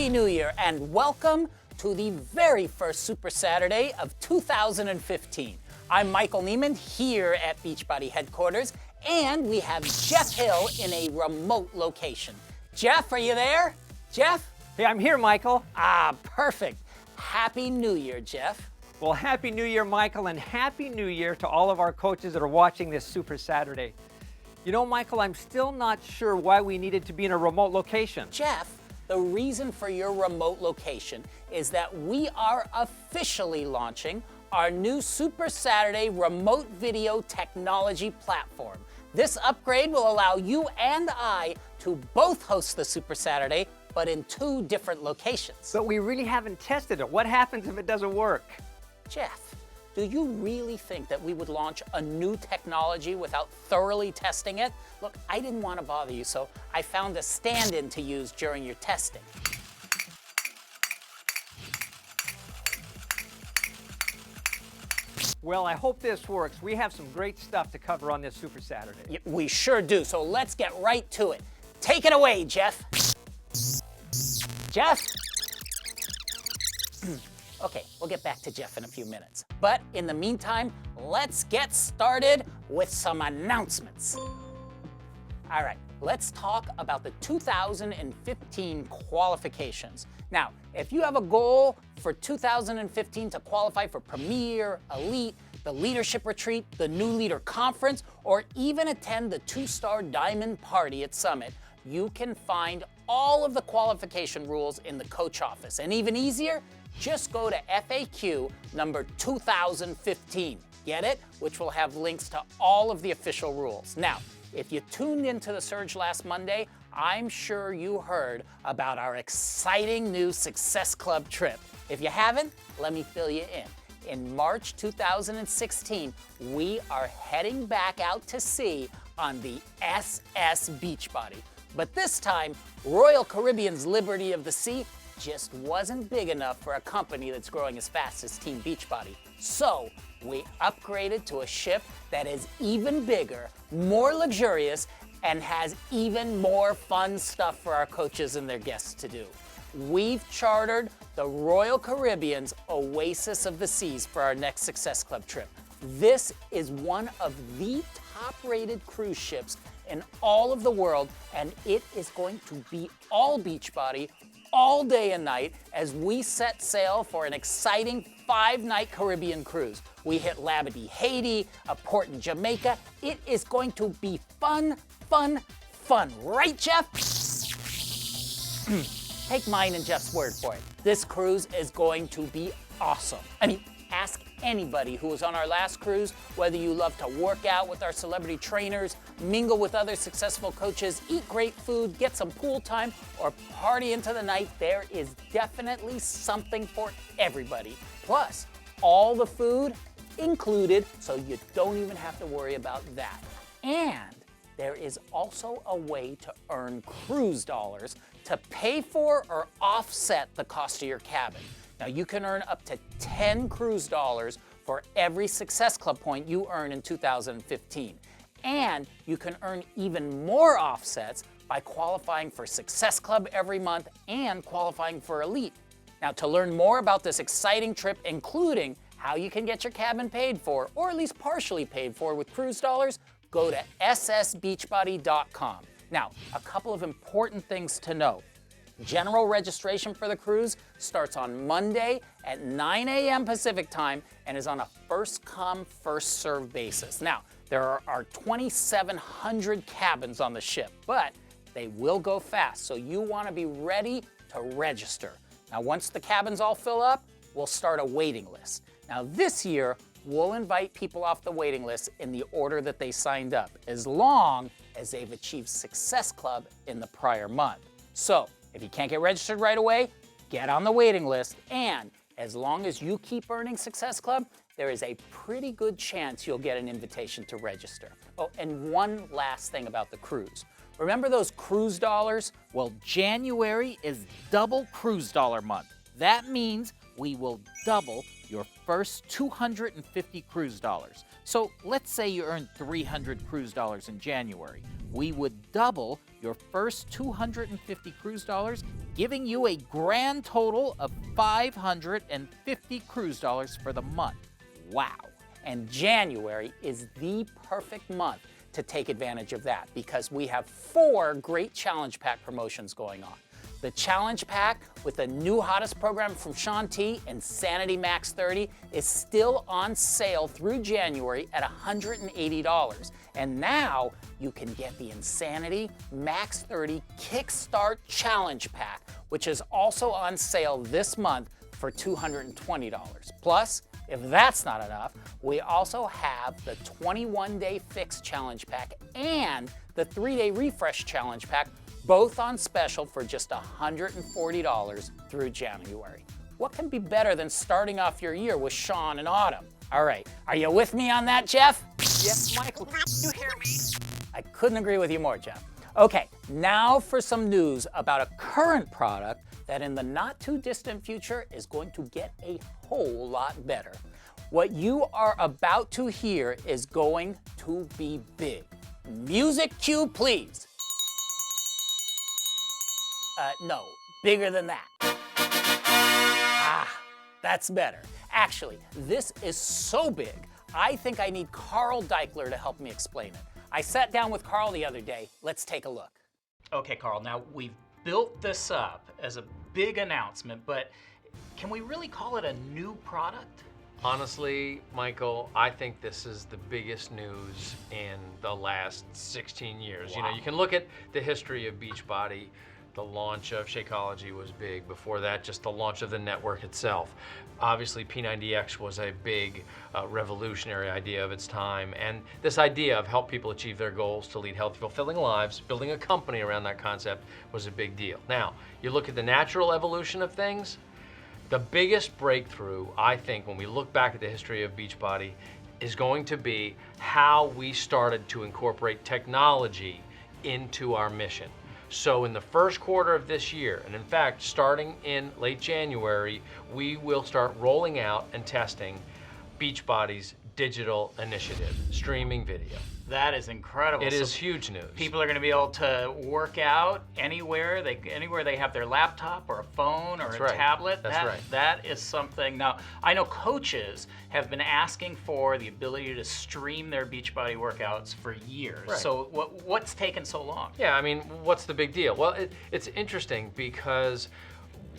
Happy New Year and welcome to the very first Super Saturday of 2015. I'm Michael Neiman here at Beachbody headquarters, and we have Jeff Hill in a remote location. Jeff, are you there? Jeff? Hey, I'm here, Michael. Ah, perfect. Happy New Year, Jeff. Well, Happy New Year, Michael, and Happy New Year to all of our coaches that are watching this Super Saturday. You know, Michael, I'm still not sure why we needed to be in a remote location. Jeff, the reason for your remote location is that we are officially launching our new Super Saturday remote video technology platform. This upgrade will allow you and I to both host the Super Saturday, but in 2 different locations. But we really haven't tested it. What happens if it doesn't work? Jeff, do you really think that we would launch a new technology without thoroughly testing it? Look, I didn't want to bother you, so I found a stand-in to use during your testing. Well, I hope this works. We have some great stuff to cover on this Super Saturday. Yeah, we sure do, so let's get right to it. Take it away, Jeff. Jeff? Okay, we'll get back to Jeff in a few minutes. But in the meantime, let's get started with some announcements. All right, let's talk about the 2015 qualifications. Now, if you have a goal for 2015 to qualify for Premier, Elite, the Leadership Retreat, the New Leader Conference, or even attend the 2-star Diamond Party at Summit, you can find all of the qualification rules in the coach office. And even easier, just go to FAQ number 2015. Get it? Which will have links to all of the official rules. Now, if you tuned into the Surge last Monday, I'm sure you heard about our exciting new Success Club trip. If you haven't, let me fill you in. In March 2016, we are heading back out to sea on the SS Beachbody. But this time, Royal Caribbean's Liberty of the Sea just wasn't big enough for a company that's growing as fast as Team Beachbody. So we upgraded to a ship that is even bigger, more luxurious, and has even more fun stuff for our coaches and their guests to do. We've chartered the Royal Caribbean's Oasis of the Seas for our next Success Club trip. This is one of the top-rated cruise ships in all of the world, and it is going to be all Beachbody, all day and night as we set sail for an exciting 5-night Caribbean cruise. We hit Labadee, Haiti, a port in Jamaica. It is going to be fun, fun, fun. Right, Jeff? Take mine and Jeff's word for it. This cruise is going to be awesome. I mean, ask anybody who was on our last cruise, whether you love to work out with our celebrity trainers, mingle with other successful coaches, eat great food, get some pool time, or party into the night, there is definitely something for everybody. Plus, all the food included, so you don't even have to worry about that. And there is also a way to earn cruise dollars to pay for or offset the cost of your cabin. Now, you can earn up to 10 cruise dollars for every Success Club point you earn in 2015. And you can earn even more offsets by qualifying for Success Club every month and qualifying for Elite. Now, to learn more about this exciting trip, including how you can get your cabin paid for, or at least partially paid for with cruise dollars, go to ssbeachbody.com. Now, a couple of important things to note. General registration for the cruise starts on Monday at 9 a.m. Pacific time and is on a first-come, first-served basis. Now, there are 2,700 cabins on the ship, but they will go fast, so you want to be ready to register. Now, once the cabins all fill up, we'll start a waiting list. Now, this year, we'll invite people off the waiting list in the order that they signed up, as long as they've achieved Success Club in the prior month. So, if you can't get registered right away, get on the waiting list, and as long as you keep earning Success Club, there is a pretty good chance you'll get an invitation to register. Oh, and one last thing about the cruise. Remember those cruise dollars? Well, January is double cruise dollar month. That means we will double your first 250 cruise dollars. So let's say you earn 300 cruise dollars in January. We would double your first 250 cruise dollars, giving you a grand total of $550 cruise dollars for the month. Wow. And January is the perfect month to take advantage of that because we have 4 great Challenge Pack promotions going on. The Challenge Pack with the new hottest program from Shaun T, Insanity Max 30, is still on sale through January at $180. And now you can get the Insanity Max 30 Kickstart Challenge Pack, which is also on sale this month for $220. Plus, if that's not enough, we also have the 21-day Fix Challenge Pack and the 3-day Refresh Challenge Pack, both on special for just $140 through January. What can be better than starting off your year with Shaun and Autumn? All right, are you with me on that, Jeff? Yes, Michael, you hear me? I couldn't agree with you more, Jeff. Okay, now for some news about a current product that in the not too distant future is going to get a whole lot better. What you are about to hear is going to be big. Music cue, please. No, bigger than that. That's better. Actually, this is so big, I think I need Carl Deichler to help me explain it. I sat down with Carl the other day. Let's take a look. Okay, Carl, now we've built this up as a big announcement, but can we really call it a new product? Honestly, Michael, I think this is the biggest news in the last 16 years. Wow. You know, you can look at the history of Beachbody. The launch of Shakeology was big. Before that, just the launch of the network itself. Obviously, P90X was a big revolutionary idea of its time. And this idea of help people achieve their goals to lead healthy, fulfilling lives, building a company around that concept was a big deal. Now, you look at the natural evolution of things, the biggest breakthrough, I think, when we look back at the history of Beachbody is going to be how we started to incorporate technology into our mission. So in the first quarter of this year, and in fact, starting in late January, we will start rolling out and testing Beachbody's digital initiative, streaming video. That is incredible. It is huge news. People are going to be able to work out anywhere they have their laptop or a phone or a tablet. That's right. That is something. Now, I know coaches have been asking for the ability to stream their Beachbody workouts for years. Right. So what's taken so long? Yeah, I mean, what's the big deal? Well, it's interesting because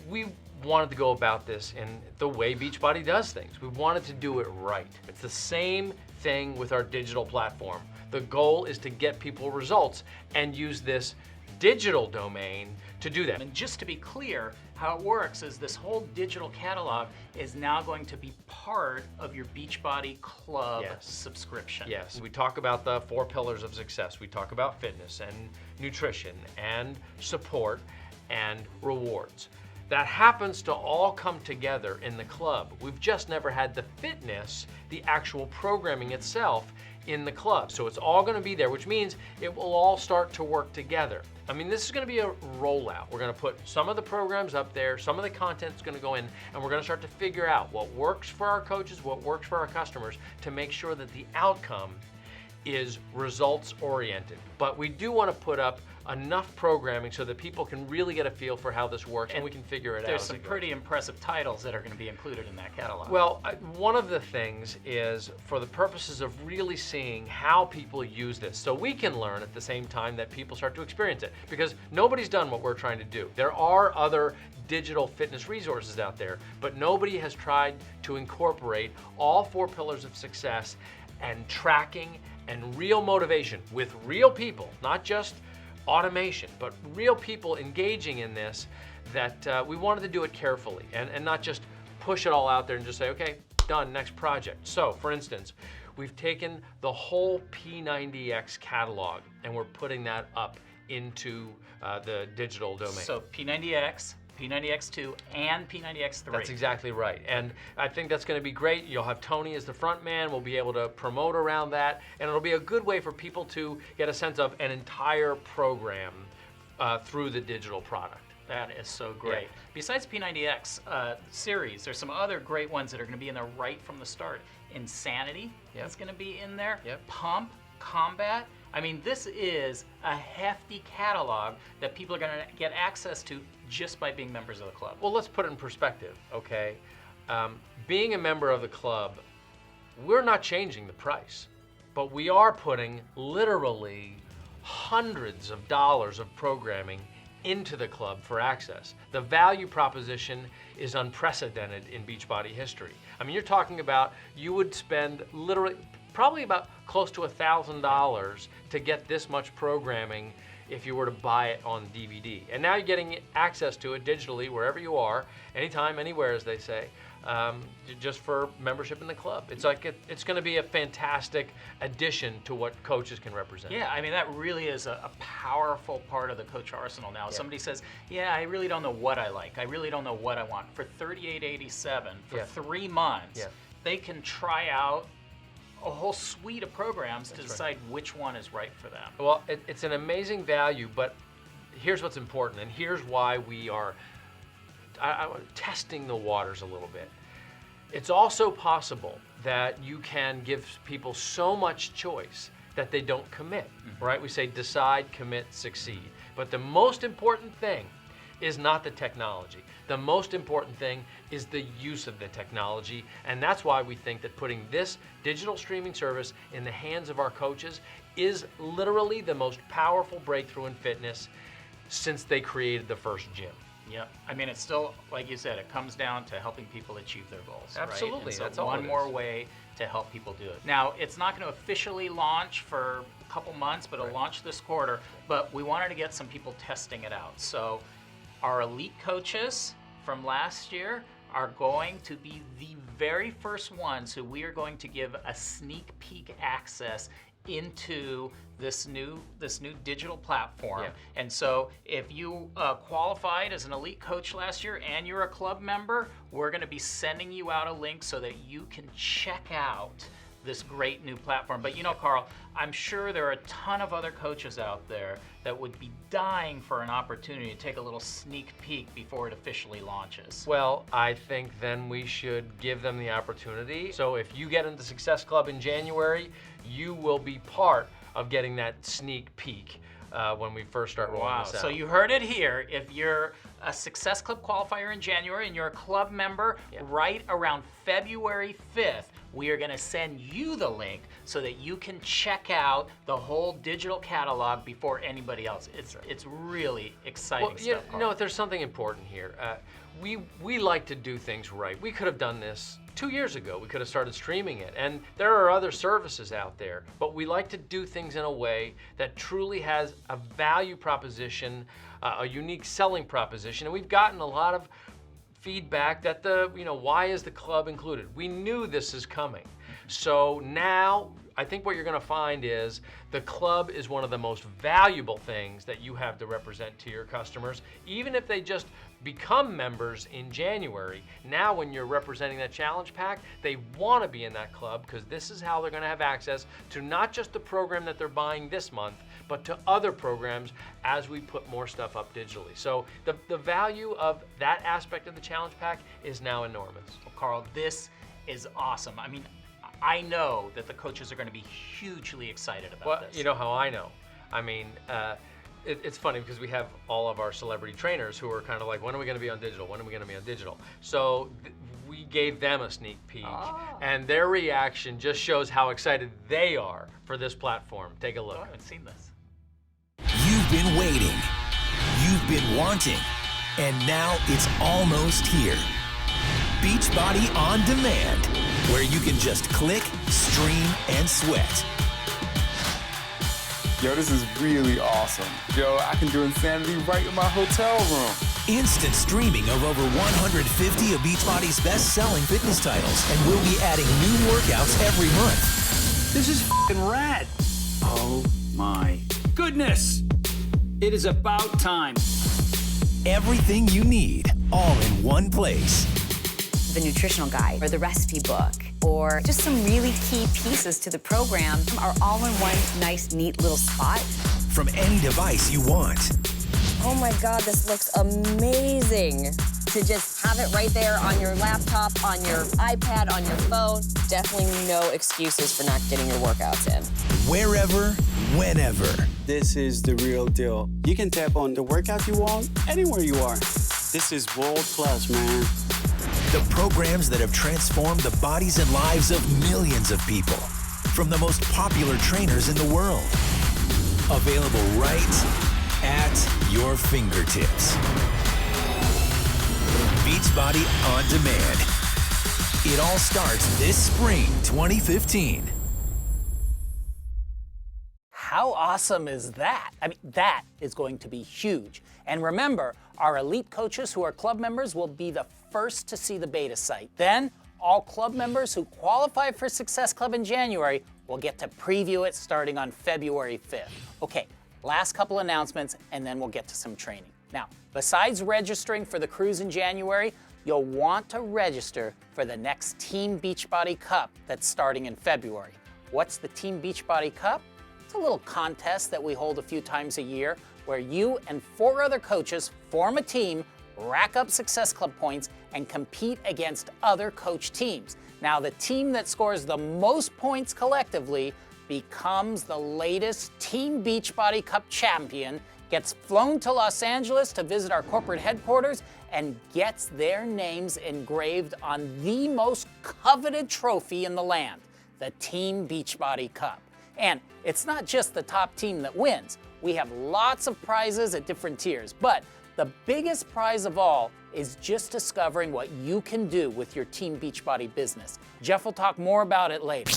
we wanted to go about this in the way Beachbody does things. We wanted to do it right. It's the same thing with our digital platform. The goal is to get people results and use this digital domain to do that. And just to be clear, how it works is this whole digital catalog is now going to be part of your Beachbody Club subscription. Yes, we talk about the 4 pillars of success. We talk about fitness and nutrition and support and rewards. That happens to all come together in the club. We've just never had the fitness, the actual programming itself in the club. So it's all gonna be there, which means it will all start to work together. I mean, this is gonna be a rollout. We're gonna put some of the programs up there, some of the content's gonna go in, and we're gonna start to figure out what works for our coaches, what works for our customers, to make sure that the outcome is results oriented. But we do wanna put up enough programming so that people can really get a feel for how this works and we can figure it out. There's some pretty impressive titles that are going to be included in that catalog. Well, one of the things is for the purposes of really seeing how people use this, so we can learn at the same time that people start to experience it, because nobody's done what we're trying to do. There are other digital fitness resources out there, but nobody has tried to incorporate all 4 pillars of success and tracking and real motivation with real people, not just automation, but real people engaging in this, that we wanted to do it carefully and not just push it all out there and just say, okay, done, next project. So, for instance, we've taken the whole P90X catalog and we're putting that up into the digital domain. So P90X, P90X2, and P90X3. That's exactly right. And I think that's going to be great. You'll have Tony as the front man. We'll be able to promote around that. And it'll be a good way for people to get a sense of an entire program through the digital product. That is so great. Yeah. Besides P90X series, there's some other great ones that are going to be in there right from the start. Insanity is going to be in there. Yep. Pump, Combat, I mean, this is a hefty catalog that people are going to get access to just by being members of the club. Well, let's put it in perspective, okay? Being a member of the club, we're not changing the price, but we are putting literally hundreds of dollars of programming into the club for access. The value proposition is unprecedented in Beachbody history. I mean, you're talking about, you would spend literally probably about close to $1,000 to get this much programming if you were to buy it on DVD. And now you're getting access to it digitally wherever you are, anytime, anywhere, as they say, just for membership in the club. It's like it's going to be a fantastic addition to what coaches can represent. Yeah, I mean, that really is a powerful part of the coach arsenal now. Yeah. Somebody says, yeah, I really don't know what I like. I really don't know what I want. For $38.87 for 3 months, they can try out a whole suite of programs to decide which one is right for them. Well, it's an amazing value, but here's what's important, and here's why we are testing the waters a little bit. It's also possible that you can give people so much choice that they don't commit, right? We say decide, commit, succeed. But the most important thing is not the technology. The most important thing is the use of the technology, and that's why we think that putting this digital streaming service in the hands of our coaches is literally the most powerful breakthrough in fitness since they created the first gym. Yep. I mean, it's still, like you said, it comes down to helping people achieve their goals. Absolutely. Right? So that's all one more way to help people do it. Now, it's not going to officially launch for a couple months, but it'll launch this quarter. But we wanted to get some people testing it out. So our elite coaches from last year are going to be the very first ones who we are going to give a sneak peek access into this new digital platform. And so if you qualified as an elite coach last year and you're a club member, we're going to be sending you out a link so that you can check out this great new platform. But you know, Carl, I'm sure there are a ton of other coaches out there that would be dying for an opportunity to take a little sneak peek before it officially launches. Well, I think then we should give them the opportunity. So if you get into Success Club in January, you will be part of getting that sneak peek when we first start rolling this out. So you heard it here. If you're a Success Club qualifier in January and you're a club member, right around February 5th, we are going to send you the link so that you can check out the whole digital catalog before anybody else. It's really exciting stuff. You know, there's something important here. We like to do things right. We could have done this 2 years ago. We could have started streaming it. And there are other services out there, but we like to do things in a way that truly has a value proposition, a unique selling proposition. And we've gotten a lot of feedback that why is the club included? We knew this is coming. So now I think what you're going to find is the club is one of the most valuable things that you have to represent to your customers, even if they just become members in January. Now when you're representing that challenge pack, they want to be in that club because this is how they're going to have access to not just the program that they're buying this month, but to other programs as we put more stuff up digitally. So the value of that aspect of the challenge pack is now enormous. Well, Carl, this is awesome. I mean, I know that the coaches are going to be hugely excited about this. You know how I know? I mean, it's funny because we have all of our celebrity trainers who are kind of like, when are we going to be on digital? When are we going to be on digital? So we gave them a sneak peek, and their reaction just shows how excited they are for this platform. Take a look. I haven't seen this. You've been waiting, you've been wanting, and now it's almost here. Beachbody On Demand, where you can just click, stream, and sweat. Yo, this is really awesome. Yo, I can do Insanity right in my hotel room. Instant streaming of over 150 of Beachbody's best-selling fitness titles, and we'll be adding new workouts every month. This is f***ing rad. Oh my goodness. It is about time. Everything you need, all in one place. The nutritional guide or the recipe book or just some really key pieces to the program are all in one nice, neat little spot. From any device you want. Oh my God, this looks amazing. To just Have it right there on your laptop, on your iPad, on your phone. Definitely no excuses for not getting your workouts in. Wherever, whenever. This is the real deal. You can tap on the workout you want anywhere you are. This is world class, man. The programs that have transformed the bodies and lives of millions of people. From the most popular trainers in the world. Available right at your fingertips. Beachbody On Demand. It all starts this spring 2015. How awesome is that? I mean, that is going to be huge. And remember, our elite coaches who are club members will be the first to see the beta site. Then, all club members who qualify for Success Club in January will get to preview it starting on February 5th. Okay, last couple announcements, and then we'll get to some training. Now, besides registering for the cruise in January, you'll want to register for the next Team Beachbody Cup that's starting in February. What's the Team Beachbody Cup? It's a little contest that we hold a few times a year where you and 4 other coaches form a team, rack up Success Club points, and compete against other coach teams. Now, the team that scores the most points collectively becomes the latest Team Beachbody Cup champion, gets flown to Los Angeles to visit our corporate headquarters, and gets their names engraved on the most coveted trophy in the land, the Team Beachbody Cup. And it's not just the top team that wins. We have lots of prizes at different tiers, but the biggest prize of all is just discovering what you can do with your Team Beachbody business. Jeff will talk more about it later.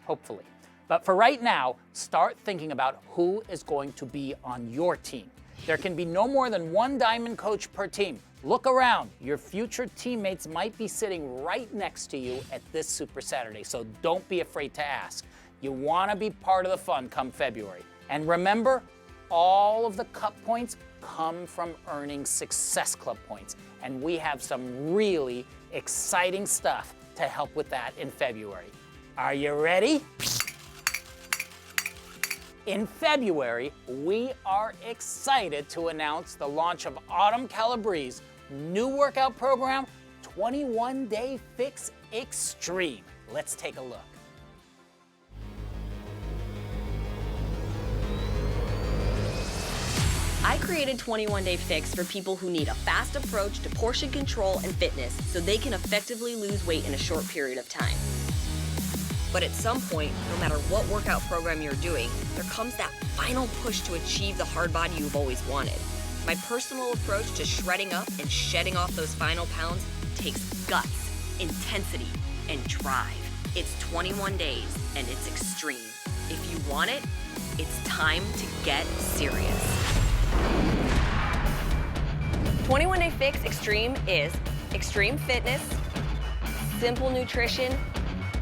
Hopefully. But for right now, start thinking about who is going to be on your team. There can be no more than 1 diamond coach per team. Look around. Your future teammates might be sitting right next to you at this Super Saturday, so don't be afraid to ask. You want to be part of the fun come February. And remember, all of the cup points come from earning Success Club points. And we have some really exciting stuff to help with that in February. Are you ready? In February, we are excited to announce the launch of Autumn Calabrese's new workout program, 21 Day Fix Extreme. Let's take a look. I created 21 Day Fix for people who need a fast approach to portion control and fitness so they can effectively lose weight in a short period of time. But at some point, no matter what workout program you're doing, there comes that final push to achieve the hard body you've always wanted. My personal approach to shredding up and shedding off those final pounds takes guts, intensity, and drive. It's 21 days, and it's extreme. If you want it, it's time to get serious. 21 Day Fix Extreme is extreme fitness, simple nutrition,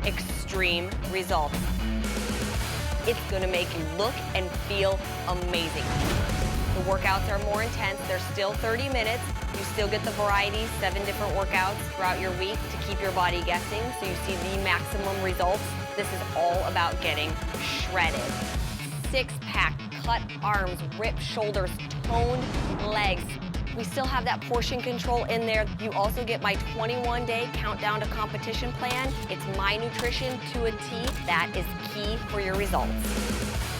extreme results. It's gonna make you look and feel amazing. The workouts are more intense. They're still 30 minutes. You still get the variety, 7 different workouts throughout your week to keep your body guessing so you see the maximum results. This is all about getting shredded. 6-pack, cut arms, ripped shoulders, toned legs. We still have that portion control in there. You also get my 21-day countdown to competition plan. It's my nutrition to a T. That is key for your results.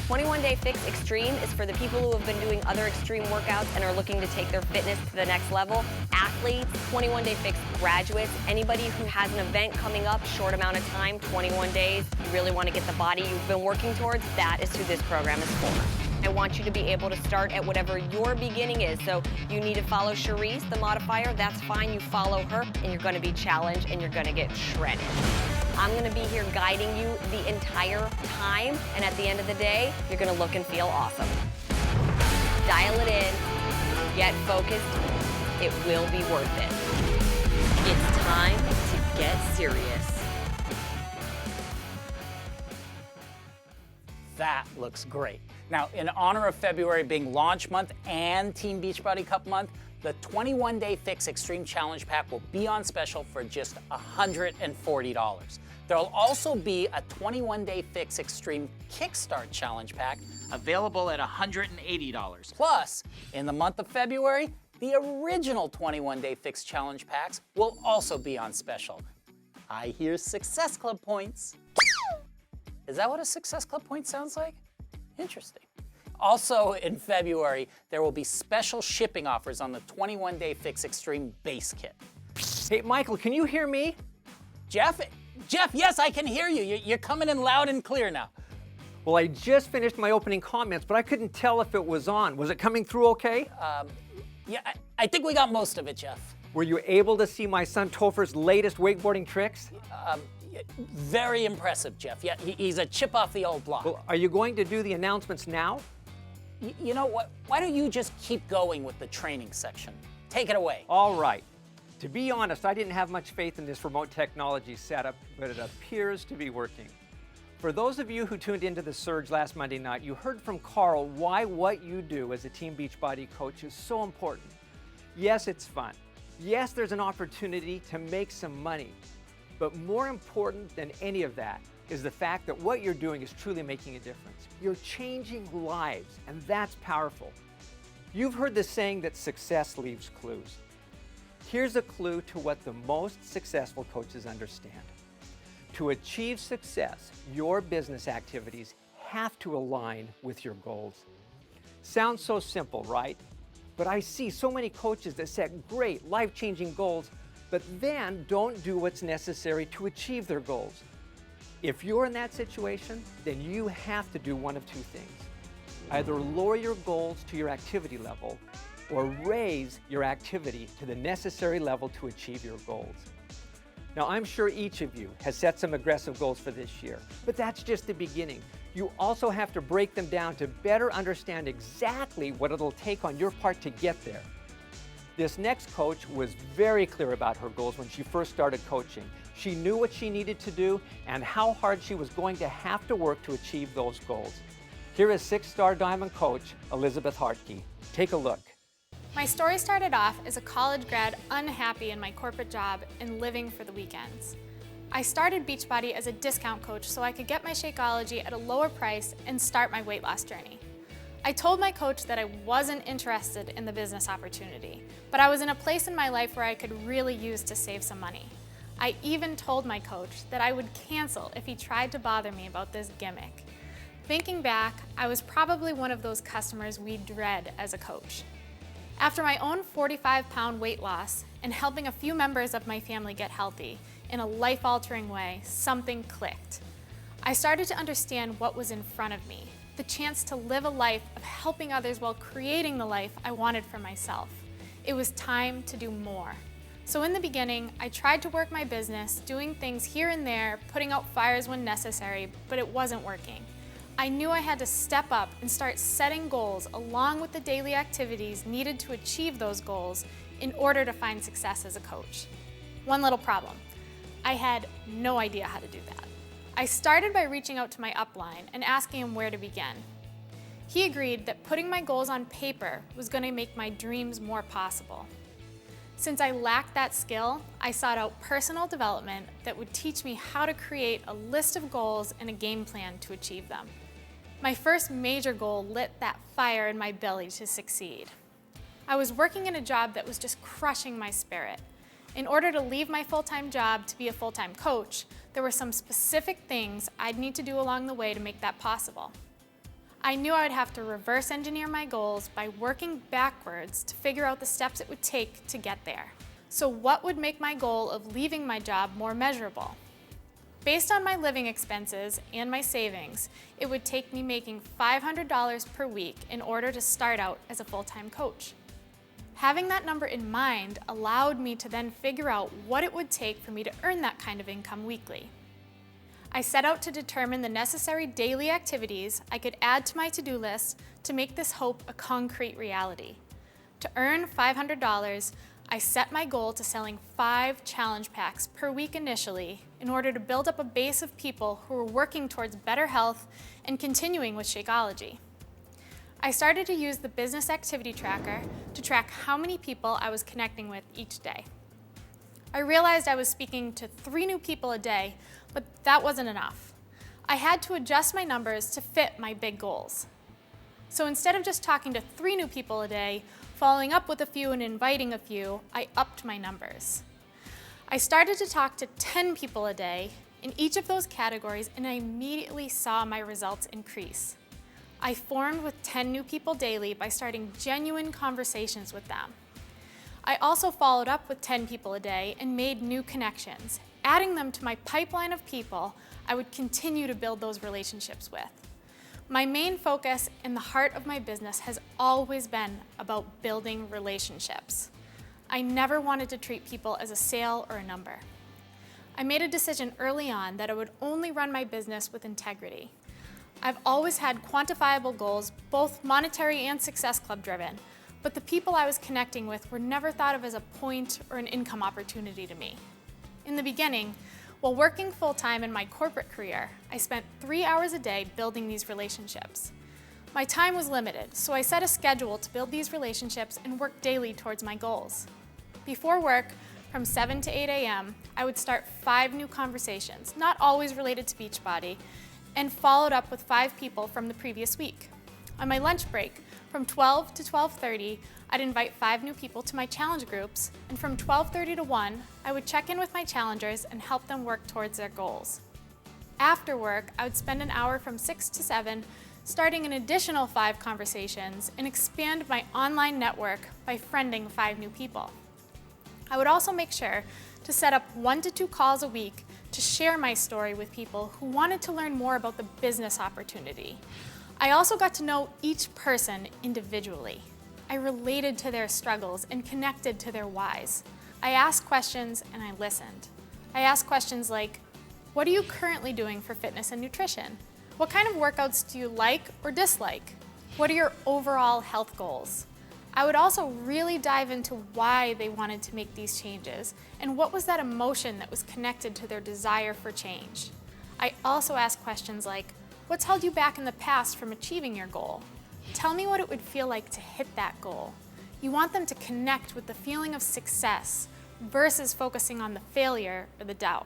21 Day Fix Extreme is for the people who have been doing other extreme workouts and are looking to take their fitness to the next level. Athletes, 21 Day Fix graduates, anybody who has an event coming up, short amount of time, 21 days, you really want to get the body you've been working towards, that is who this program is for. I want you to be able to start at whatever your beginning is. So you need to follow Cherise, the modifier, that's fine. You follow her and you're gonna be challenged and you're gonna get shredded. I'm gonna be here guiding you the entire time. And at the end of the day, you're gonna look and feel awesome. Dial it in, get focused. It will be worth it. It's time to get serious. That looks great. Now, in honor of February being launch month and Team Beachbody Cup month, the 21 Day Fix Extreme Challenge Pack will be on special for just $140. There'll also be a 21 Day Fix Extreme Kickstart Challenge Pack Available at $180. Plus, in the month of February, the original 21-day fix challenge packs will also be on special. I hear Success Club points. Is that what a Success Club point sounds like? Interesting. Also in February, there will be special shipping offers on the 21-day fix extreme base kit. Hey, Michael, can you hear me? Jeff, yes, I can hear you. You're coming in loud and clear now. Well, I just finished my opening comments, but I couldn't tell if it was on. Was it coming through okay? Yeah, I think we got most of it, Jeff. Were you able to see my son Topher's latest wakeboarding tricks? Very impressive, Jeff. Yeah, he's a chip off the old block. Well, are you going to do the announcements now? You know what? Why don't you just keep going with the training section? Take it away. All right. To be honest, I didn't have much faith in this remote technology setup, but it appears to be working. For those of you who tuned into the Surge last Monday night, you heard from Carl why what you do as a Team Beachbody coach is so important. Yes, it's fun. Yes, there's an opportunity to make some money. But more important than any of that is the fact that what you're doing is truly making a difference. You're changing lives, and that's powerful. You've heard the saying that success leaves clues. Here's a clue to what the most successful coaches understand. To achieve success, your business activities have to align with your goals. Sounds so simple, right? But I see so many coaches that set great, life-changing goals, but then don't do what's necessary to achieve their goals. If you're in that situation, then you have to do one of two things. Either lower your goals to your activity level or raise your activity to the necessary level to achieve your goals. Now, I'm sure each of you has set some aggressive goals for this year, but that's just the beginning. You also have to break them down to better understand exactly what it'll take on your part to get there. This next coach was very clear about her goals when she first started coaching. She knew what she needed to do and how hard she was going to have to work to achieve those goals. Here is 6-star Diamond coach, Elizabeth Hartke. Take a look. My story started off as a college grad unhappy in my corporate job and living for the weekends. I started Beachbody as a discount coach so I could get my Shakeology at a lower price and start my weight loss journey. I told my coach that I wasn't interested in the business opportunity, but I was in a place in my life where I could really use to save some money. I even told my coach that I would cancel if he tried to bother me about this gimmick. Thinking back, I was probably one of those customers we dread as a coach. After my own 45-pound weight loss and helping a few members of my family get healthy in a life-altering way, something clicked. I started to understand what was in front of me, the chance to live a life of helping others while creating the life I wanted for myself. It was time to do more. So in the beginning, I tried to work my business, doing things here and there, putting out fires when necessary, but it wasn't working. I knew I had to step up and start setting goals along with the daily activities needed to achieve those goals in order to find success as a coach. One little problem. I had no idea how to do that. I started by reaching out to my upline and asking him where to begin. He agreed that putting my goals on paper was going to make my dreams more possible. Since I lacked that skill, I sought out personal development that would teach me how to create a list of goals and a game plan to achieve them. My first major goal lit that fire in my belly to succeed. I was working in a job that was just crushing my spirit. In order to leave my full-time job to be a full-time coach, there were some specific things I'd need to do along the way to make that possible. I knew I would have to reverse engineer my goals by working backwards to figure out the steps it would take to get there. So what would make my goal of leaving my job more measurable? Based on my living expenses and my savings, it would take me making $500 per week in order to start out as a full-time coach. Having that number in mind allowed me to then figure out what it would take for me to earn that kind of income weekly. I set out to determine the necessary daily activities I could add to my to-do list to make this hope a concrete reality. To earn $500, I set my goal to selling 5 challenge packs per week initially in order to build up a base of people who were working towards better health and continuing with Shakeology. I started to use the business activity tracker to track how many people I was connecting with each day. I realized I was speaking to 3 new people a day, but that wasn't enough. I had to adjust my numbers to fit my big goals. So instead of just talking to 3 new people a day, Following up with a few and inviting a few, I upped my numbers. I started to talk to 10 people a day in each of those categories, and I immediately saw my results increase. I formed with 10 new people daily by starting genuine conversations with them. I also followed up with 10 people a day and made new connections, adding them to my pipeline of people I would continue to build those relationships with. My main focus in the heart of my business has always been about building relationships. I never wanted to treat people as a sale or a number. I made a decision early on that I would only run my business with integrity. I've always had quantifiable goals, both monetary and Success Club driven, but the people I was connecting with were never thought of as a point or an income opportunity to me. In the beginning, while working full-time in my corporate career, I spent 3 hours a day building these relationships. My time was limited, so I set a schedule to build these relationships and work daily towards my goals. Before work, from 7 to 8 a.m., I would start 5 new conversations, not always related to Beachbody, and followed up with 5 people from the previous week. On my lunch break, from 12 to 12:30, I'd invite 5 new people to my challenge groups, and from 12:30 to 1, I would check in with my challengers and help them work towards their goals. After work, I would spend an hour from 6 to 7 starting an additional 5 conversations and expand my online network by friending 5 new people. I would also make sure to set up 1 to 2 calls a week to share my story with people who wanted to learn more about the business opportunity. I also got to know each person individually. I related to their struggles and connected to their whys. I asked questions and I listened. I asked questions like, what are you currently doing for fitness and nutrition? What kind of workouts do you like or dislike? What are your overall health goals? I would also really dive into why they wanted to make these changes and what was that emotion that was connected to their desire for change. I also asked questions like, what's held you back in the past from achieving your goal? Tell me what it would feel like to hit that goal. You want them to connect with the feeling of success versus focusing on the failure or the doubt.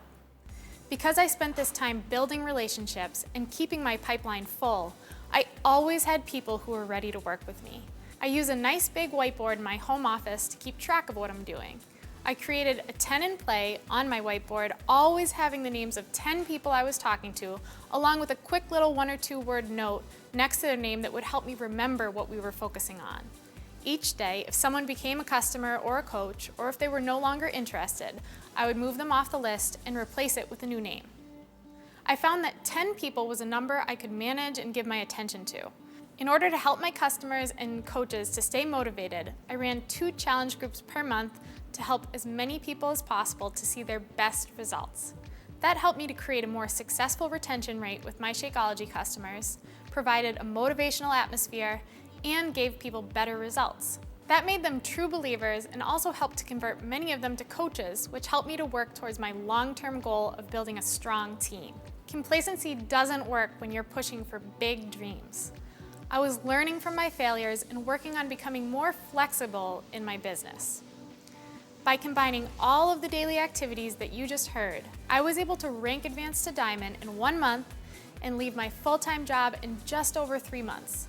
Because I spent this time building relationships and keeping my pipeline full, I always had people who were ready to work with me. I use a nice big whiteboard in my home office to keep track of what I'm doing. I created a 10 in play on my whiteboard, always having the names of 10 people I was talking to, along with a quick little 1 or 2 word note next to their name that would help me remember what we were focusing on. Each day, if someone became a customer or a coach, or if they were no longer interested, I would move them off the list and replace it with a new name. I found that 10 people was a number I could manage and give my attention to. In order to help my customers and coaches to stay motivated, I ran 2 challenge groups per month to help as many people as possible to see their best results. That helped me to create a more successful retention rate with my Shakeology customers, provided a motivational atmosphere, and gave people better results. That made them true believers and also helped to convert many of them to coaches, which helped me to work towards my long-term goal of building a strong team. Complacency doesn't work when you're pushing for big dreams. I was learning from my failures and working on becoming more flexible in my business. By combining all of the daily activities that you just heard, I was able to rank Advanced to Diamond in 1 month and leave my full-time job in just over 3 months.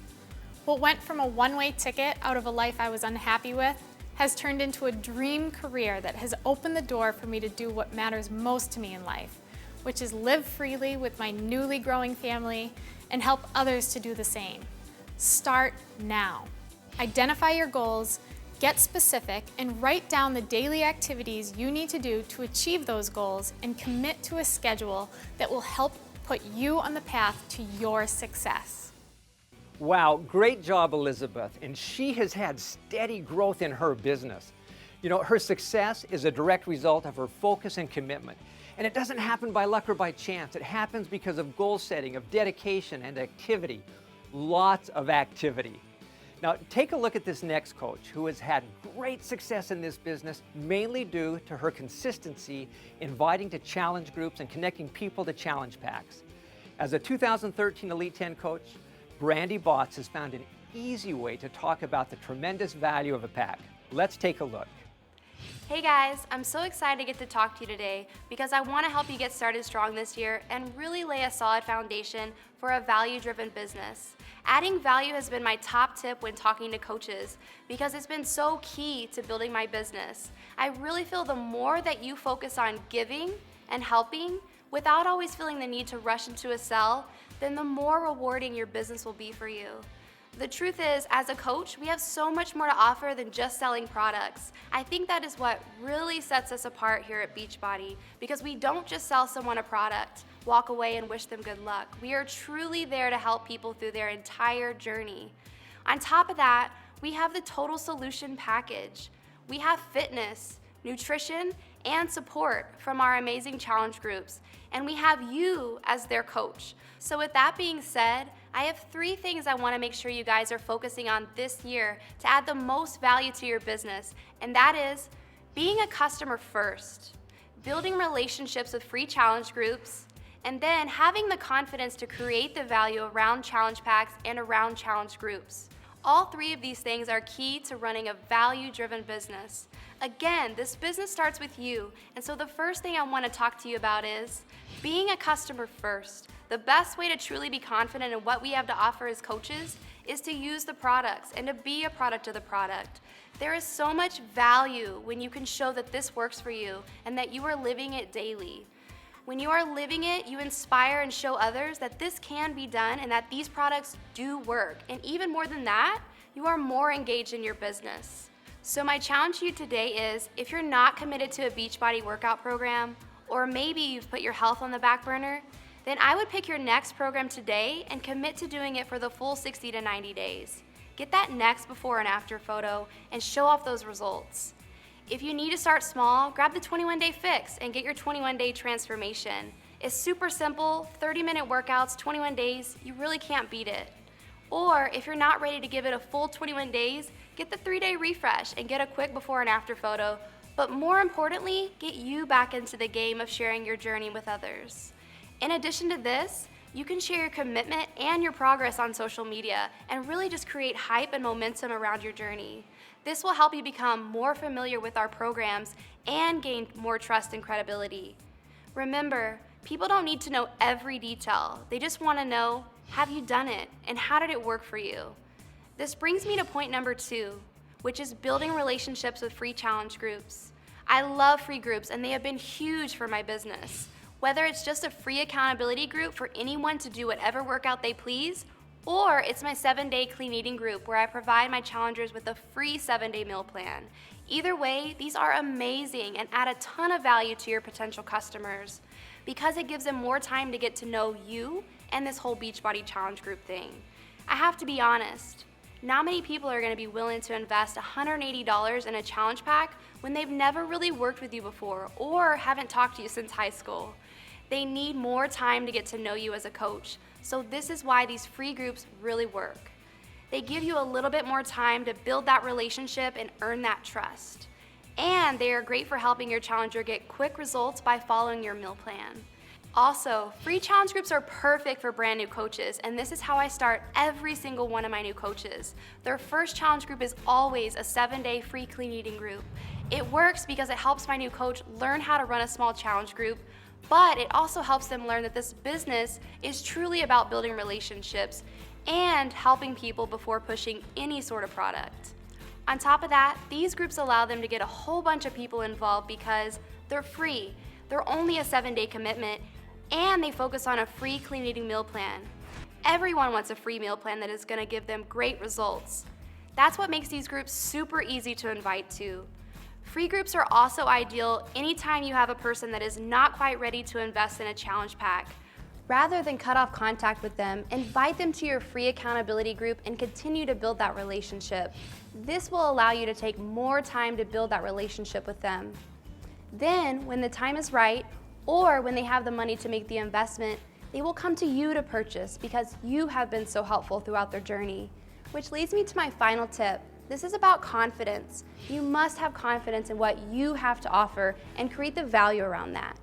What went from a one-way ticket out of a life I was unhappy with has turned into a dream career that has opened the door for me to do what matters most to me in life, which is live freely with my newly growing family and help others to do the same. Start now. Identify your goals, get specific, and write down the daily activities you need to do to achieve those goals and commit to a schedule that will help put you on the path to your success. Wow, great job, Elizabeth. And she has had steady growth in her business. You know, her success is a direct result of her focus and commitment. And it doesn't happen by luck or by chance. It happens because of goal setting, of dedication and activity. Lots of activity. Now, take a look at this next coach who has had great success in this business, mainly due to her consistency inviting to challenge groups and connecting people to challenge packs. As a 2013 Elite 10 coach, Brandy Botts has found an easy way to talk about the tremendous value of a pack. Let's take a look. Hey guys, I'm so excited to get to talk to you today because I want to help you get started strong this year and really lay a solid foundation for a value-driven business. Adding value has been my top tip when talking to coaches because it's been so key to building my business. I really feel the more that you focus on giving and helping without always feeling the need to rush into a sell, then the more rewarding your business will be for you. The truth is, as a coach, we have so much more to offer than just selling products. I think that is what really sets us apart here at Beachbody because we don't just sell someone a product, walk away and wish them good luck. We are truly there to help people through their entire journey. On top of that, we have the total solution package. We have fitness, nutrition, and support from our amazing challenge groups, and we have you as their coach. So with that being said, I have 3 things I want to make sure you guys are focusing on this year to add the most value to your business, and that is being a customer first, building relationships with free challenge groups, and then having the confidence to create the value around challenge packs and around challenge groups. All 3 of these things are key to running a value-driven business. Again, this business starts with you, and so the first thing I want to talk to you about is being a customer first. The best way to truly be confident in what we have to offer as coaches is to use the products and to be a product of the product. There is so much value when you can show that this works for you and that you are living it daily. When you are living it, you inspire and show others that this can be done and that these products do work. And even more than that, you are more engaged in your business. So my challenge to you today is, if you're not committed to a Beachbody workout program, or maybe you've put your health on the back burner, then I would pick your next program today and commit to doing it for the full 60 to 90 days. Get that next before and after photo and show off those results. If you need to start small, grab the 21-day fix and get your 21-day transformation. It's super simple, 30-minute workouts, 21 days, you really can't beat it. Or if you're not ready to give it a full 21 days, get the 3-day refresh and get a quick before and after photo. But more importantly, get you back into the game of sharing your journey with others. In addition to this, you can share your commitment and your progress on social media and really just create hype and momentum around your journey. This will help you become more familiar with our programs and gain more trust and credibility. Remember, people don't need to know every detail. They just want to know, have you done it and how did it work for you? This brings me to point number 2, which is building relationships with free challenge groups. I love free groups and they have been huge for my business. Whether it's just a free accountability group for anyone to do whatever workout they please, or it's my 7-day clean eating group where I provide my challengers with a free 7-day meal plan. Either way, these are amazing and add a ton of value to your potential customers because it gives them more time to get to know you and this whole Beachbody challenge group thing. I have to be honest, not many people are going to be willing to invest $180 in a challenge pack when they've never really worked with you before or haven't talked to you since high school. They need more time to get to know you as a coach. So this is why these free groups really work. They give you a little bit more time to build that relationship and earn that trust. And they are great for helping your challenger get quick results by following your meal plan. Also, free challenge groups are perfect for brand new coaches, and this is how I start every single one of my new coaches. Their first challenge group is always a 7-day free clean eating group. It works because it helps my new coach learn how to run a small challenge group, but it also helps them learn that this business is truly about building relationships and helping people before pushing any sort of product. On top of that, these groups allow them to get a whole bunch of people involved because they're free, they're only a 7-day commitment, and they focus on a free clean eating meal plan. Everyone wants a free meal plan that is going to give them great results. That's what makes these groups super easy to invite to. Free groups are also ideal anytime you have a person that is not quite ready to invest in a challenge pack. Rather than cut off contact with them, invite them to your free accountability group and continue to build that relationship. This will allow you to take more time to build that relationship with them. Then, when the time is right, or when they have the money to make the investment, they will come to you to purchase because you have been so helpful throughout their journey. Which leads me to my final tip. This is about confidence. You must have confidence in what you have to offer and create the value around that.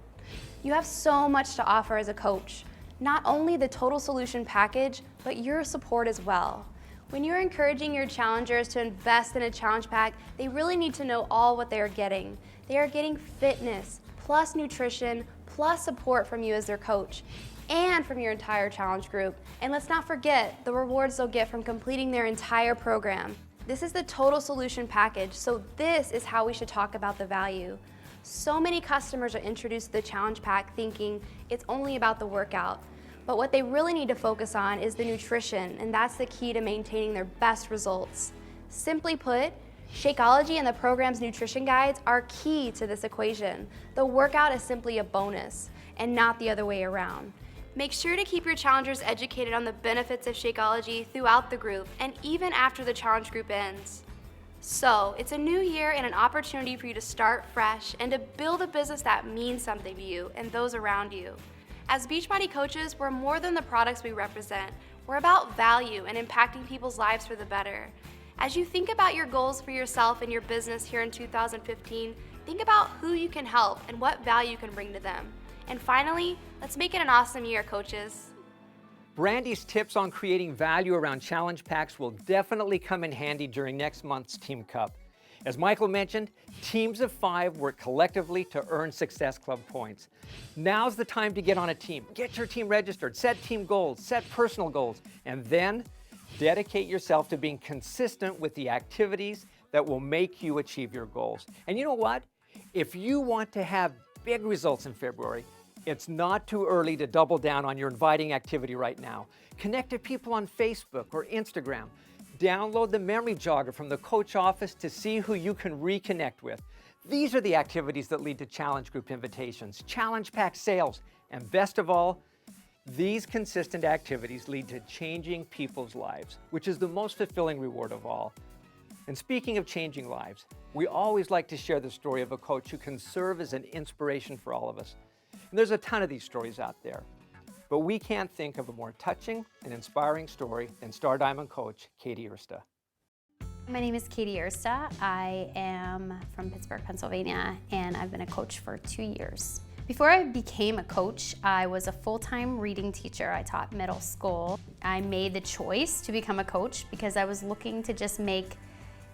You have so much to offer as a coach. Not only the total solution package, but your support as well. When you're encouraging your challengers to invest in a challenge pack, they really need to know all what they are getting. They are getting fitness, plus nutrition, plus support from you as their coach, and from your entire challenge group. And let's not forget the rewards they'll get from completing their entire program. This is the total solution package, so this is how we should talk about the value. So many customers are introduced to the challenge pack thinking it's only about the workout, but what they really need to focus on is the nutrition, and that's the key to maintaining their best results. Simply put, Shakeology and the program's nutrition guides are key to this equation. The workout is simply a bonus, and not the other way around. Make sure to keep your challengers educated on the benefits of Shakeology throughout the group and even after the challenge group ends. So, it's a new year and an opportunity for you to start fresh and to build a business that means something to you and those around you. As Beachbody coaches, we're more than the products we represent. We're about value and impacting people's lives for the better. As you think about your goals for yourself and your business here in 2015, think about who you can help and what value you can bring to them. And finally, let's make it an awesome year, coaches. Brandy's tips on creating value around challenge packs will definitely come in handy during next month's Team Cup. As Michael mentioned, teams of 5 work collectively to earn Success Club points. Now's the time to get on a team. Get your team registered, set team goals, set personal goals, and then dedicate yourself to being consistent with the activities that will make you achieve your goals. And you know what? If you want to have big results in February, it's not too early to double down on your inviting activity right now. Connect to people on Facebook or Instagram. Download the memory jogger from the coach office to see who you can reconnect with. These are the activities that lead to challenge group invitations, challenge pack sales, and best of all, these consistent activities lead to changing people's lives, which is the most fulfilling reward of all. And speaking of changing lives, we always like to share the story of a coach who can serve as an inspiration for all of us. And there's a ton of these stories out there, but we can't think of a more touching and inspiring story than Star Diamond coach Katie Ersta. My name is Katie Ersta. I am from Pittsburgh, Pennsylvania, and I've been a coach for 2 years. Before I became a coach, I was a full-time reading teacher. I taught middle school. I made the choice to become a coach because I was looking to just make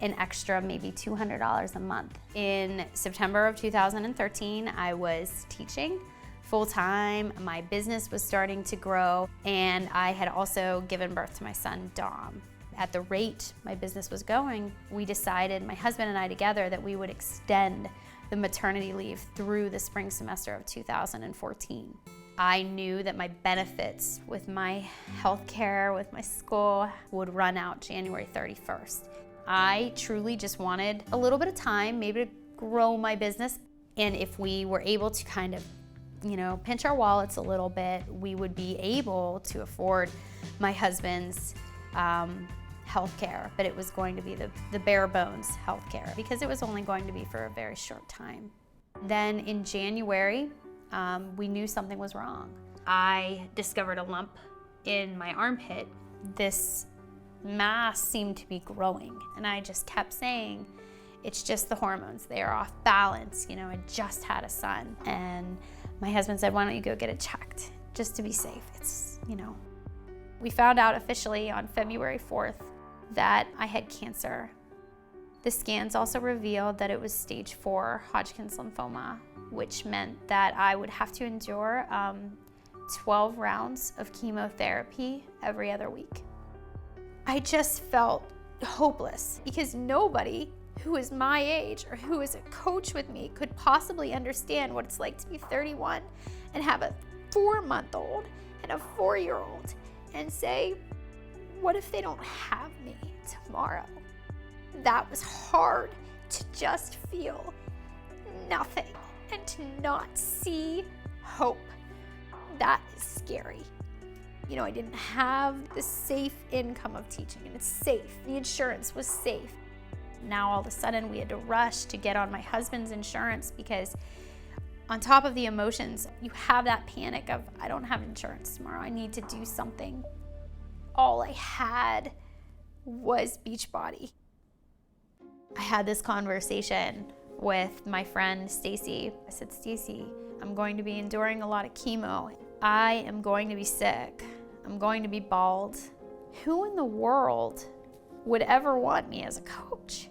an extra maybe $200 a month. In September of 2013, I was teaching full-time. My business was starting to grow, and I had also given birth to my son, Dom. At the rate my business was going, we decided, my husband and I together, that we would extend the maternity leave through the spring semester of 2014. I knew that my benefits with my healthcare, with my school, would run out January 31st. I truly just wanted a little bit of time, maybe to grow my business. And if we were able to kind of, pinch our wallets a little bit, we would be able to afford my husband's healthcare, but it was going to be the bare bones healthcare because it was only going to be for a very short time. Then in January, we knew something was wrong. I discovered a lump in my armpit. This mass seemed to be growing, and I just kept saying, it's just the hormones, they are off balance. I just had a son. And my husband said, why don't you go get it checked just to be safe? We found out officially on February 4th that I had cancer. The scans also revealed that it was stage 4 Hodgkin's lymphoma, which meant that I would have to endure 12 rounds of chemotherapy every other week. I just felt hopeless because nobody who is my age or who is a coach with me could possibly understand what it's like to be 31 and have a 4-month-old and a 4-year-old and say, what if they don't have me tomorrow? That was hard to just feel nothing and to not see hope. That is scary. I didn't have the safe income of teaching, and it's safe. The insurance was safe. Now all of a sudden we had to rush to get on my husband's insurance because on top of the emotions, you have that panic of, I don't have insurance tomorrow, I need to do something. All I had was Beachbody. I had this conversation with my friend Stacy. I said, Stacy, I'm going to be enduring a lot of chemo. I am going to be sick. I'm going to be bald. Who in the world would ever want me as a coach?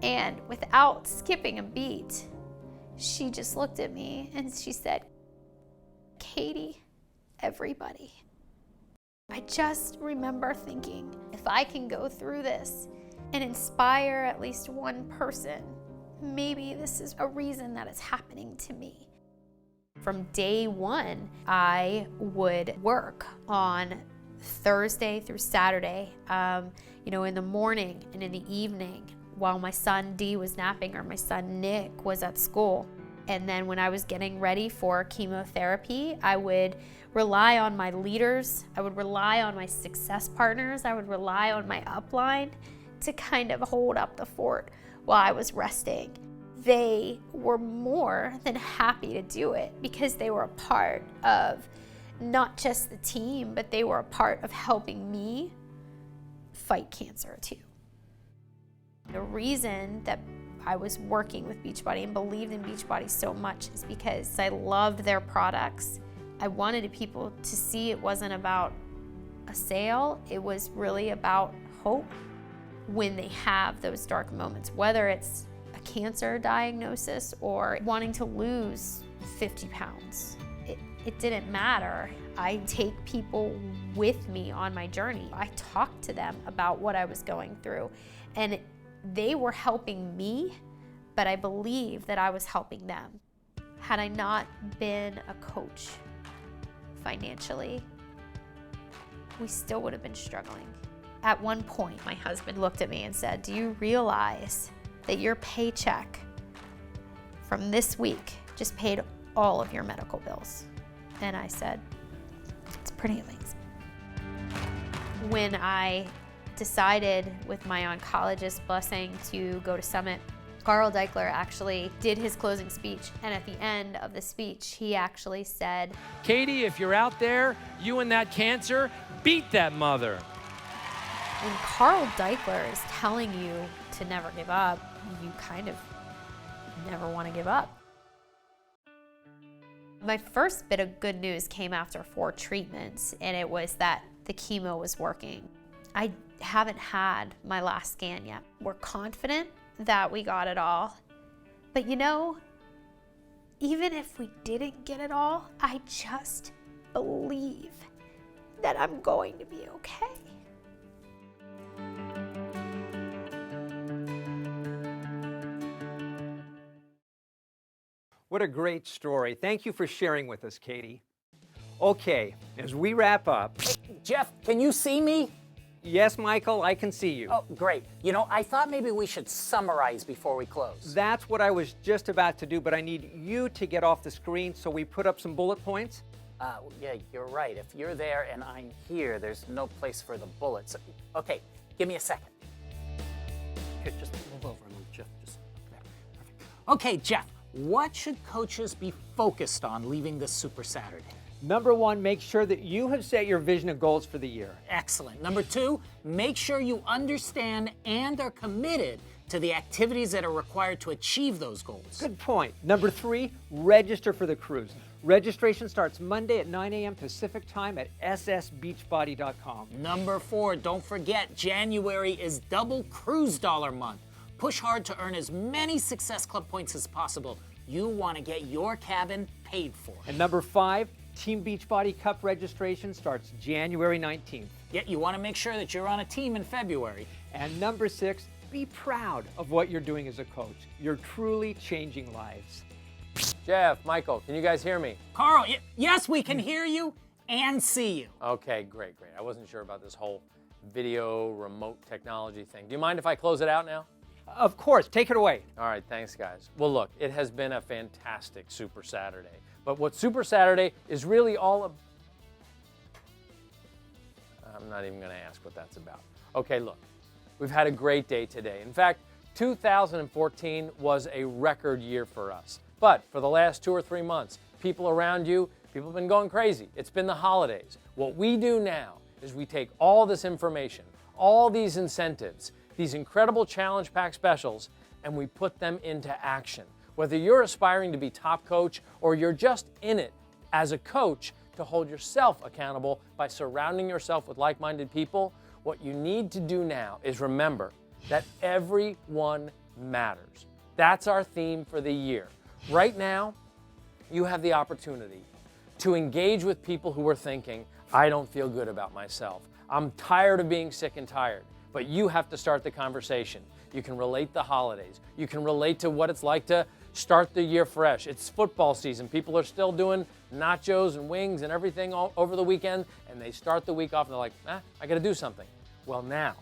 And without skipping a beat, she just looked at me and she said, Katie, everybody. I just remember thinking, if I can go through this and inspire at least one person, maybe this is a reason that it's happening to me. From day one, I would work on Thursday through Saturday, in the morning and in the evening while my son D was napping or my son Nick was at school. And then when I was getting ready for chemotherapy, I would rely on my leaders, I would rely on my success partners, I would rely on my upline to kind of hold up the fort while I was resting. They were more than happy to do it because they were a part of not just the team, but they were a part of helping me fight cancer too. The reason that I was working with Beachbody and believed in Beachbody so much is because I loved their products. I wanted people to see it wasn't about a sale, it was really about hope when they have those dark moments, whether it's a cancer diagnosis or wanting to lose 50 pounds. It didn't matter. I take people with me on my journey. I talked to them about what I was going through, and they were helping me, but I believe that I was helping them. Had I not been a coach financially, we still would have been struggling. At one point, my husband looked at me and said, "Do you realize that your paycheck from this week just paid all of your medical bills?" And I said, "It's pretty amazing." When I decided with my oncologist blessing to go to Summit, Carl Deichler actually did his closing speech, and at the end of the speech, he actually said, Katie, if you're out there, you and that cancer, beat that mother. when Carl Deichler is telling you to never give up, you kind of never want to give up. My first bit of good news came after 4 treatments, and it was that the chemo was working. I haven't had my last scan yet. We're confident that we got it all, but even if we didn't get it all, I just believe that I'm going to be okay. What a great story. Thank you for sharing with us, Katie. Okay, as we wrap up. Hey, Jeff, can you see me? Yes, Michael, I can see you. Oh, great. I thought maybe we should summarize before we close. That's what I was just about to do, but I need you to get off the screen, so we put up some bullet points. Yeah, you're right. If you're there and I'm here, there's no place for the bullets. Okay, give me a second. Here, just move over a little, Jeff. Just there. Perfect. Okay, Jeff, what should coaches be focused on leaving this Super Saturday? Number 1, make sure that you have set your vision and goals for the year. Excellent. Number 2, make sure you understand and are committed to the activities that are required to achieve those goals. Good point. Number 3, register for the cruise. Registration starts Monday at 9 a.m. Pacific time at ssbeachbody.com. Number 4, don't forget, January is double cruise dollar month. Push hard to earn as many Success Club points as possible. You want to get your cabin paid for. And number 5, Team Beachbody Cup registration starts January 19th. Yeah, you want to make sure that you're on a team in February. And number 6, be proud of what you're doing as a coach. You're truly changing lives. Jeff, Michael, can you guys hear me? Carl, yes, we can hear you and see you. Okay, great. I wasn't sure about this whole video remote technology thing. Do you mind if I close it out now? Of course, take it away. All right, thanks, guys. Well, look, it has been a fantastic Super Saturday. But what Super Saturday is really all about, I'm not even going to ask what that's about. Okay, look, we've had a great day today. In fact, 2014 was a record year for us. But for the last 2 or 3 months, people around you, people have been going crazy. It's been the holidays. What we do now is we take all this information, all these incentives, these incredible challenge pack specials, and we put them into action. Whether you're aspiring to be top coach or you're just in it as a coach to hold yourself accountable by surrounding yourself with like-minded people, what you need to do now is remember that everyone matters. That's our theme for the year. Right now, you have the opportunity to engage with people who are thinking, I don't feel good about myself. I'm tired of being sick and tired. But you have to start the conversation. You can relate the holidays. You can relate to what it's like to start the year fresh. It's football season. People are still doing nachos and wings and everything all over the weekend, and they start the week off and they're like, I gotta do something. Well, now,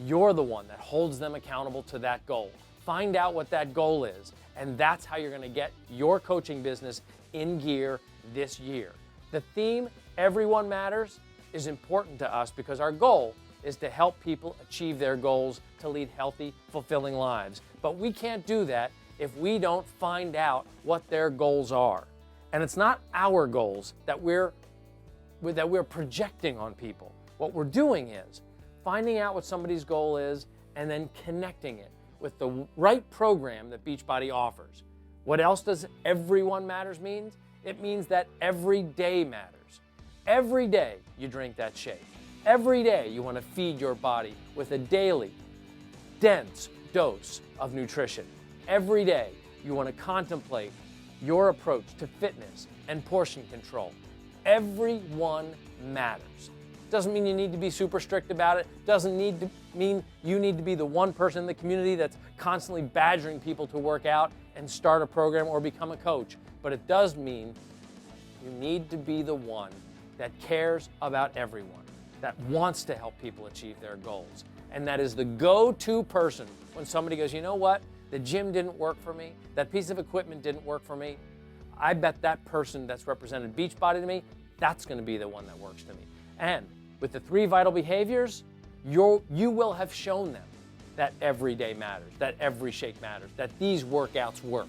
you're the one that holds them accountable to that goal. Find out what that goal is, and that's how you're gonna get your coaching business in gear this year. The theme, Everyone Matters, is important to us because our goal is to help people achieve their goals to lead healthy, fulfilling lives. But we can't do that if we don't find out what their goals are. And it's not our goals that we're projecting on people. What we're doing is finding out what somebody's goal is and then connecting it with the right program that Beachbody offers. What else does Everyone Matters mean? It means that every day matters. Every day you drink that shake. Every day you want to feed your body with a daily, dense dose of nutrition. Every day you want to contemplate your approach to fitness and portion control. Everyone matters. Doesn't mean you need to be super strict about it. Doesn't mean you need to be the one person in the community that's constantly badgering people to work out and start a program or become a coach. But it does mean you need to be the one that cares about everyone, that wants to help people achieve their goals, and that is the go-to person when somebody goes, you know what, the gym didn't work for me, that piece of equipment didn't work for me. I bet that person that's represented Beachbody to me, that's gonna be the one that works to me. And with the 3 vital behaviors, you will have shown them that every day matters, that every shake matters, that these workouts work.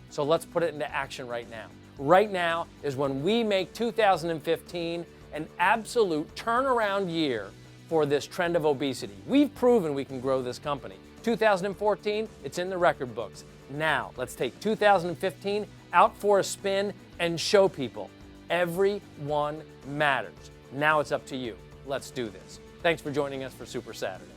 So let's put it into action right now. Right now is when we make 2015 an absolute turnaround year for this trend of obesity. We've proven we can grow this company. 2014, it's in the record books. Now, let's take 2015 out for a spin and show people everyone matters. Now it's up to you. Let's do this. Thanks for joining us for Super Saturday.